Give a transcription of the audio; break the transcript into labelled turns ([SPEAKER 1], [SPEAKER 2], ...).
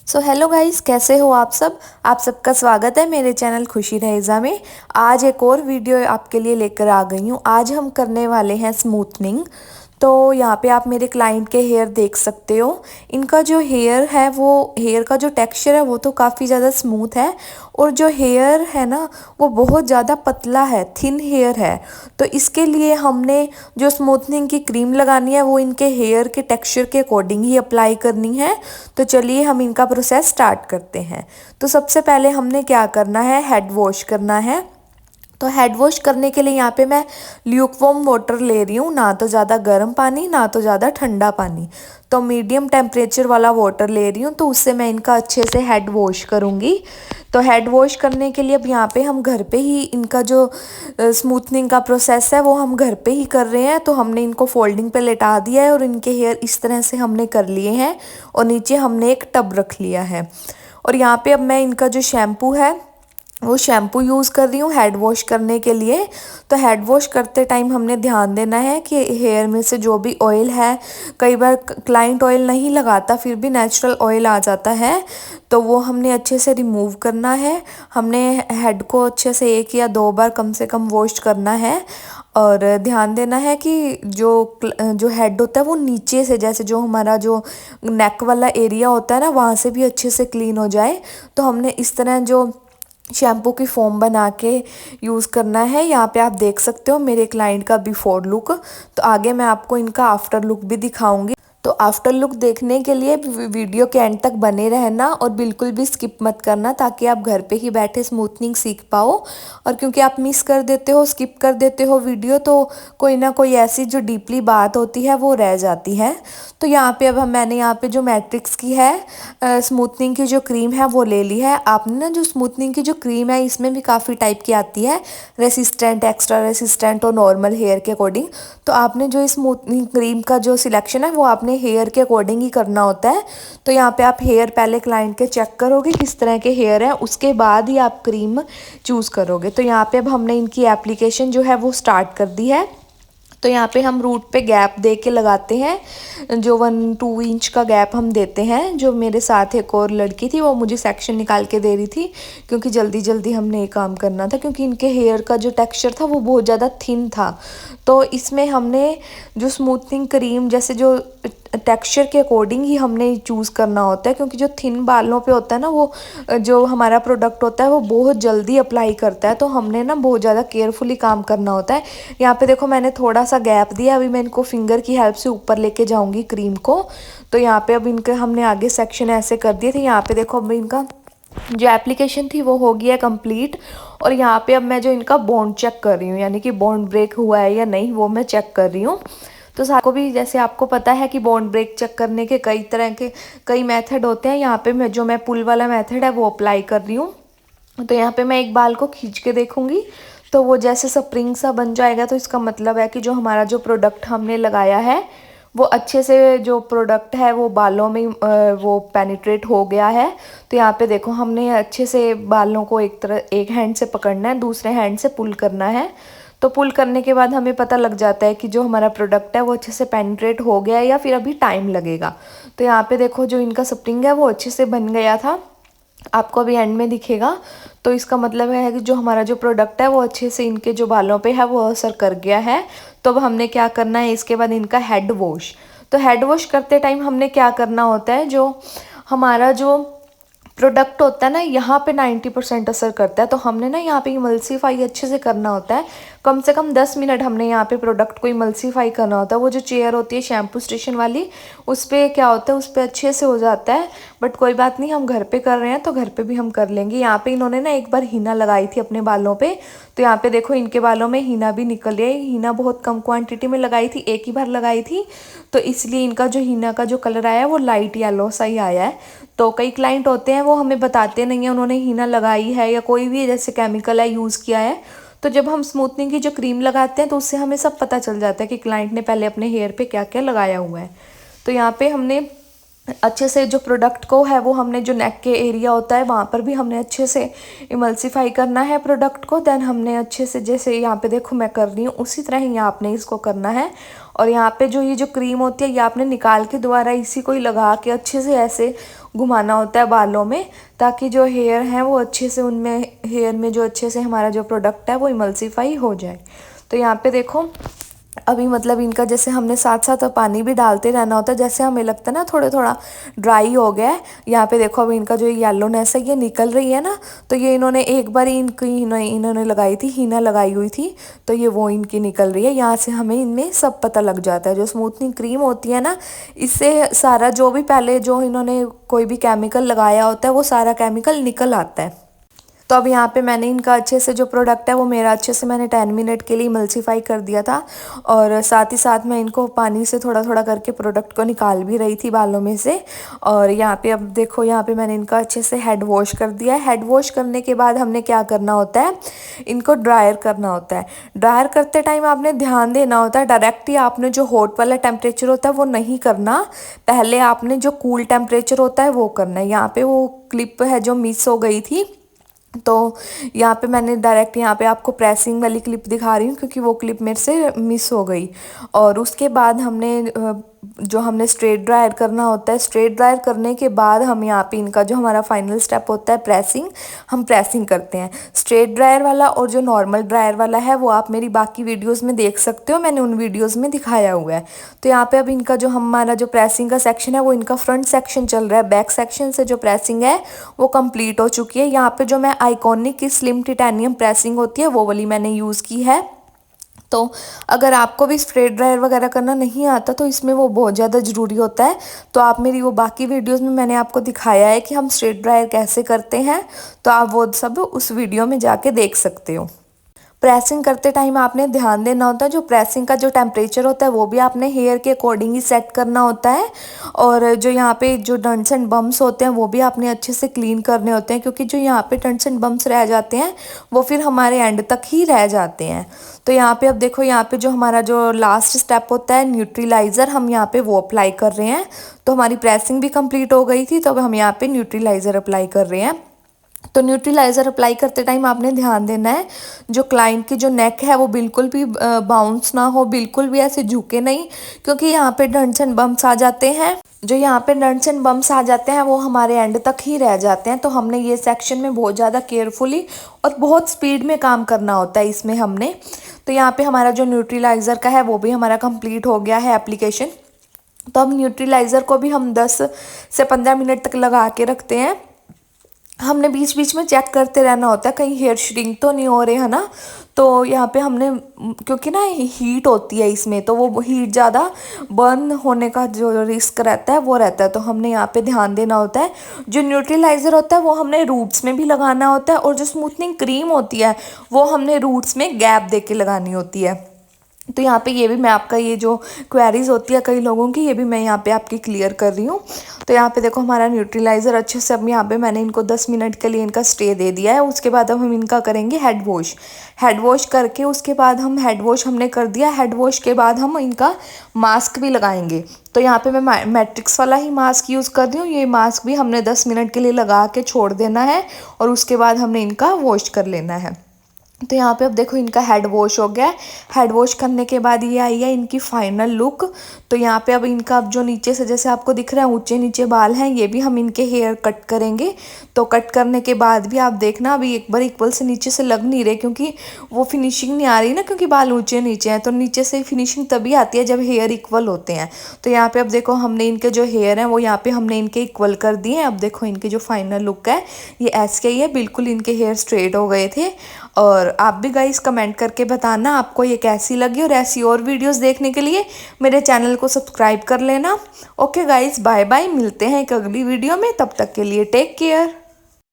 [SPEAKER 1] So hello guys, कैसे हो आप सब। आप सबका स्वागत है मेरे चैनल खुशी रहेजा में। आज एक और वीडियो आपके लिए लेकर आ गई हूँ। आज हम करने वाले हैं स्मूथनिंग। तो यहाँ पे आप मेरे क्लाइंट के हेयर देख सकते हो। इनका जो हेयर है वो हेयर का जो टेक्सचर है वो तो काफ़ी ज़्यादा स्मूथ है, और जो हेयर है ना वो बहुत ज़्यादा पतला है, थिन हेयर है। तो इसके लिए हमने जो स्मूथनिंग की क्रीम लगानी है वो इनके हेयर के टेक्सचर के अकॉर्डिंग ही अप्लाई करनी है। तो चलिए हम इनका प्रोसेस स्टार्ट करते हैं। तो सबसे पहले हमने क्या करना है, हेड वॉश करना है। तो हेड वॉश करने के लिए यहाँ पे मैं ल्यूकवार्म वाटर ले रही हूँ, ना तो ज़्यादा गर्म पानी ना तो ज़्यादा ठंडा पानी। तो मीडियम टेम्परेचर वाला वाटर ले रही हूँ, तो उससे मैं इनका अच्छे से हेड वॉश करूँगी। तो हेड वॉश करने के लिए अब यहाँ पे हम घर पे ही इनका जो स्मूथनिंग का प्रोसेस है वो हम घर पे ही कर रहे हैं। तो हमने इनको फोल्डिंग पे लेटा दिया है और इनके हेयर इस तरह से हमने कर लिए हैं, और नीचे हमने एक टब रख लिया है। और यहाँ पे अब मैं इनका जो शैम्पू है वो शैम्पू यूज़ कर रही हूँ हेड वॉश करने के लिए। तो हेड वॉश करते टाइम हमने ध्यान देना है कि हेयर में से जो भी ऑयल है, कई बार क्लाइंट ऑयल नहीं लगाता फिर भी नेचुरल ऑयल आ जाता है, तो वो हमने अच्छे से रिमूव करना है। हमने हेड को अच्छे से 1 या 2 बार कम से कम वॉश करना है। और ध्यान देना है कि जो हेड होता है वो नीचे से, जैसे जो हमारा जो नेक वाला एरिया होता है ना, वहाँ से भी अच्छे से क्लीन हो जाए। तो हमने इस तरह जो शैम्पू की फोम बना के यूज़ करना है। यहाँ पे आप देख सकते हो मेरे क्लाइंट का बिफोर लुक। तो आगे मैं आपको इनका आफ्टर लुक भी दिखाऊंगी। तो आफ्टर लुक देखने के लिए वीडियो के एंड तक बने रहना और बिल्कुल भी स्किप मत करना, ताकि आप घर पे ही बैठे स्मूथनिंग सीख पाओ। और क्योंकि आप मिस कर देते हो, स्किप कर देते हो वीडियो, तो कोई ना कोई ऐसी जो डीपली बात होती है वो रह जाती है। तो यहाँ पे अब मैंने यहाँ पे जो मैट्रिक्स की है स्मूथनिंग की जो क्रीम है वो ले ली है। आपने ना जो स्मूथनिंग की जो क्रीम है इसमें भी काफ़ी टाइप की आती है, रेसिस्टेंट, एक्स्ट्रा रेसिस्टेंट और नॉर्मल हेयर के अकॉर्डिंग। तो आपने जो स्मूथनिंग क्रीम का जो सिलेक्शन है वो आपने हेयर के अकॉर्डिंग ही करना होता है। तो यहाँ पे आप हेयर पहले क्लाइंट के चेक करोगे किस तरह के हेयर हैं, उसके बाद ही आप क्रीम चूज़ करोगे। तो यहाँ पे अब हमने इनकी एप्लीकेशन जो है वो स्टार्ट कर दी है। तो यहाँ पे हम रूट पे गैप दे के लगाते हैं, जो 1-2 इंच का गैप हम देते हैं। जो मेरे साथ एक और लड़की थी वो मुझे सेक्शन निकाल के दे रही थी, क्योंकि जल्दी जल्दी हमने ये काम करना था, क्योंकि इनके हेयर का जो टेक्सचर था वो बहुत ज़्यादा थिन था। तो इसमें हमने जो स्मूथनिंग क्रीम जैसे जो टेक्सचर के अकॉर्डिंग ही हमने चूज़ करना होता है, क्योंकि जो थिन बालों पे होता है ना वो जो हमारा प्रोडक्ट होता है वो बहुत जल्दी अप्लाई करता है। तो हमने ना बहुत ज़्यादा केयरफुली काम करना होता है। यहाँ पे देखो मैंने थोड़ा सा गैप दिया, अभी मैं इनको फिंगर की हेल्प से ऊपर लेके जाऊँगी क्रीम को। तो यहाँ पे अब इनके हमने आगे सेक्शन ऐसे कर दिए थे। यहाँ पे देखो अब इनका जो एप्लीकेशन थी वो हो गया है कंप्लीट। और यहाँ पे अब मैं जो इनका बॉन्ड चेक कर रही हूँ, यानी कि बॉन्ड ब्रेक हुआ है या नहीं वो मैं चेक कर रही हूँ। तो को भी जैसे आपको पता है कि बॉन्ड ब्रेक चेक करने के कई तरह के कई मेथड होते हैं। यहाँ पे मैं पुल वाला मेथड है वो अप्लाई कर रही हूँ। तो यहाँ पे मैं एक बाल को खींच के देखूँगी, तो वो जैसे स्प्रिंग सा बन जाएगा, तो इसका मतलब है कि जो हमारा जो प्रोडक्ट हमने लगाया है वो अच्छे से जो प्रोडक्ट है वो बालों में वो पेनिट्रेट हो गया है। तो यहाँ पे देखो हमने अच्छे से बालों को एक हैंड से पकड़ना है, दूसरे हैंड से पुल करना है। तो पुल करने के बाद हमें पता लग जाता है कि जो हमारा प्रोडक्ट है वो अच्छे से पेनिट्रेट हो गया है या फिर अभी टाइम लगेगा। तो यहाँ पे देखो जो इनका स्प्रिंग है वो अच्छे से बन गया था, आपको अभी एंड में दिखेगा। तो इसका मतलब है कि जो हमारा जो प्रोडक्ट है वो अच्छे से इनके जो बालों पे है वो असर कर गया है। तो अब हमने क्या करना है, इसके बाद इनका हेड वॉश। तो हेड वॉश करते टाइम हमने क्या करना होता है, जो हमारा जो प्रोडक्ट होता है ना यहाँ पे 90% असर करता है। तो हमने ना यहाँ पे इमल्सीफाई अच्छे से करना होता है, कम से कम 10 मिनट हमने यहाँ पे प्रोडक्ट को इमल्सीफाई करना होता है। वो जो चेयर होती है शैम्पू स्टेशन वाली, उस पर क्या होता है, उस पर अच्छे से हो जाता है। बट कोई बात नहीं, हम घर पे कर रहे हैं तो घर पे भी हम कर लेंगे। यहाँ पे इन्होंने ना एक बार हीना लगाई थी अपने बालों पे। तो यहाँ पे देखो इनके बालों में हीना भी निकल गया। हीना बहुत कम क्वांटिटी में लगाई थी, एक ही बार लगाई थी, तो इसलिए इनका जो हीना का जो कलर आया है वो लाइट येलो सा ही आया है। तो कई क्लाइंट होते हैं वो हमें बताते नहीं है उन्होंने हीना लगाई है या कोई भी जैसे केमिकल है यूज़ किया है। तो जब हम स्मूथनिंग की जो क्रीम लगाते हैं तो उससे हमें सब पता चल जाता है कि क्लाइंट ने पहले अपने हेयर पे क्या क्या लगाया हुआ है। तो यहाँ पे हमने अच्छे से जो प्रोडक्ट को है वो हमने जो नेक के एरिया होता है वहाँ पर भी हमने अच्छे से इमल्सीफाई करना है प्रोडक्ट को। देन हमने अच्छे से, जैसे यहाँ पे देखो मैं कर रही हूँ उसी तरह ही आपने इसको करना है। और यहाँ पे जो ये जो क्रीम होती है ये आपने निकाल के दोबारा इसी को ही लगा के अच्छे से ऐसे घुमाना होता है बालों में, ताकि जो हेयर हैं वो अच्छे से उनमें हेयर में जो अच्छे से हमारा जो प्रोडक्ट है वो इमल्सीफाई हो जाए। तो यहाँ पे देखो अभी मतलब इनका जैसे हमने साथ साथ पानी भी डालते रहना होता है, जैसे हमें लगता है ना थोड़ा थोड़ा ड्राई हो गया है। यहाँ पे देखो अभी इनका जो येलोनेस है ये निकल रही है ना, तो ये इन्होंने एक बार इन्होंने लगाई थी, हीना लगाई हुई थी, तो ये वो इनकी निकल रही है। यहाँ से हमें इनमें सब पता लग जाता है। जो स्मूथनिंग क्रीम होती है ना, इससे सारा जो भी पहले जो इन्होंने कोई भी केमिकल लगाया होता है वो सारा केमिकल निकल आता है। तो अब यहाँ पे मैंने इनका अच्छे से जो प्रोडक्ट है वो मेरा अच्छे से मैंने 10 मिनट के लिए इमल्सीफाई कर दिया था, और साथ ही साथ मैं इनको पानी से थोड़ा थोड़ा करके प्रोडक्ट को निकाल भी रही थी बालों में से। और यहाँ पे अब देखो यहाँ पे मैंने इनका अच्छे से हेड वॉश कर दिया है। हेड वॉश करने के बाद हमने क्या करना होता है, इनको ड्रायर करना होता है। ड्रायर करते टाइम आपने ध्यान देना होता है, डायरेक्ट ही आपने जो हॉट वाला टेम्परेचर होता है वो नहीं करना, पहले आपने जो कूल टेम्परेचर होता है वो करना है। यहाँ पे वो क्लिप है जो मिस हो गई थी, तो यहाँ पे मैंने डायरेक्ट यहाँ पे आपको प्रेसिंग वाली क्लिप दिखा रही हूँ, क्योंकि वो क्लिप मेरे से मिस हो गई। और उसके बाद हमने जो हमने स्ट्रेट ड्रायर करना होता है, स्ट्रेट ड्रायर करने के बाद हम यहाँ पे इनका जो हमारा फाइनल स्टेप होता है प्रेसिंग, हम प्रेसिंग करते हैं। स्ट्रेट ड्रायर वाला और जो नॉर्मल ड्रायर वाला है वो आप मेरी बाकी वीडियोस में देख सकते हो, मैंने उन वीडियोस में दिखाया हुआ है। तो यहाँ पे अब इनका जो हमारा जो प्रेसिंग का सेक्शन है वो इनका फ्रंट सेक्शन चल रहा है। बैक सेक्शन से जो प्रेसिंग है वो कंप्लीट हो चुकी है। यहाँ पे जो मैं आइकॉनिक की स्लिम टिटेनियम प्रेसिंग होती है वो वाली मैंने यूज़ की है। तो अगर आपको भी स्ट्रेट ड्रायर वगैरह करना नहीं आता तो इसमें वो बहुत ज़्यादा ज़रूरी होता है। तो आप मेरी वो बाकी वीडियोस में मैंने आपको दिखाया है कि हम स्ट्रेट ड्रायर कैसे करते हैं, तो आप वो सब उस वीडियो में जाके देख सकते हो। प्रेसिंग करते टाइम आपने ध्यान देना होता है, जो प्रेसिंग का जो टेम्परेचर होता है वो भी आपने हेयर के अकॉर्डिंग ही सेट करना होता है। और जो यहाँ पे जो डंट्स एंड बम्स होते हैं वो भी आपने अच्छे से क्लीन करने होते हैं, क्योंकि जो यहाँ पे डंट्स एंड बम्स रह जाते हैं वो फिर हमारे एंड तक ही रह जाते हैं। तो यहाँ पे अब देखो यहाँ पे जो हमारा जो लास्ट स्टेप होता है न्यूट्रीलाइज़र, हम यहाँ पे वो अप्लाई कर रहे हैं। तो हमारी प्रेसिंग भी कंप्लीट हो गई थी, तो अब हम यहाँ पे न्यूट्रीलाइज़र अप्लाई कर रहे हैं। तो न्यूट्रीलाइज़र अप्लाई करते टाइम आपने ध्यान देना है, जो क्लाइंट की जो नेक है वो बिल्कुल भी बाउंस ना हो, बिल्कुल भी ऐसे झुके नहीं, क्योंकि यहाँ पे डंट्स एंड बम्स आ जाते हैं। जो यहाँ पे डंट्स एंड बम्स आ जाते हैं वो हमारे एंड तक ही रह जाते हैं। तो हमने ये सेक्शन में बहुत ज़्यादा केयरफुली और बहुत स्पीड में काम करना होता है इसमें हमने। तो यहाँ पे हमारा जो न्यूट्रीलाइज़र का है वो भी हमारा कंप्लीट हो गया है एप्लीकेशन। तो अब न्यूट्रीलाइज़र को भी हम 10 से 15 मिनट तक लगा के रखते हैं। हमने बीच बीच में चेक करते रहना होता है कहीं हेयर श्रिंक तो नहीं हो रहे, है ना। तो यहाँ पे हमने, क्योंकि ना हीट होती है इसमें, तो वो हीट ज़्यादा बर्न होने का जो रिस्क रहता है वो रहता है, तो हमने यहाँ पे ध्यान देना होता है। जो न्यूट्रीलाइज़र होता है वो हमने रूट्स में भी लगाना होता है, और जो स्मूथनिंग क्रीम होती है वो हमने रूट्स में गैप दे के लगानी होती है। तो यहाँ पे ये भी मैं आपका ये जो क्वेरीज होती है कई लोगों की, ये भी मैं यहाँ पे आपकी क्लियर कर रही हूँ। तो यहाँ पे देखो हमारा न्यूट्रीलाइज़र अच्छे से, अब यहाँ पे मैंने इनको 10 मिनट के लिए इनका स्टे दे दिया है। उसके बाद अब हम इनका करेंगे हेड वॉश। हेड वॉश करके उसके बाद हम हेड वॉश हमने कर दिया, हेड वॉश के बाद हम इनका मास्क भी लगाएंगे। तो यहाँ पे मैं मैट्रिक्स वाला ही मास्क यूज़ कर रही हूँ। ये मास्क भी हमने 10 मिनट के लिए लगा के छोड़ देना है, और उसके बाद हमने इनका वॉश कर लेना है। तो यहाँ पे अब देखो इनका हेड वॉश हो गया। हेड वॉश करने के बाद ये आई है इनकी फाइनल लुक। तो यहाँ पे अब इनका अब जो नीचे से जैसे आपको दिख रहा है ऊंचे नीचे बाल हैं, ये भी हम इनके हेयर कट करेंगे। तो कट करने के बाद भी आप देखना अभी एक बार इक्वल से नीचे से लग नहीं रहे, क्योंकि वो फिनिशिंग नहीं आ रही ना, क्योंकि बाल ऊंचे नीचे हैं। तो नीचे से फिनिशिंग तभी आती है जब हेयर इक्वल होते हैं। तो यहाँ पे अब देखो हमने इनके जो हेयर हैं वो यहाँ पे हमने इनके इक्वल कर दिए हैं। अब देखो इनकी जो फाइनल लुक है ये ऐसे ही है, बिल्कुल इनके हेयर स्ट्रेट हो गए थे। और आप भी गाइस कमेंट करके बताना आपको ये कैसी लगी, और ऐसी और वीडियोस देखने के लिए मेरे चैनल को सब्सक्राइब कर लेना। ओके गाइस, बाय बाय, मिलते हैं एक अगली वीडियो में, तब तक के लिए टेक केयर।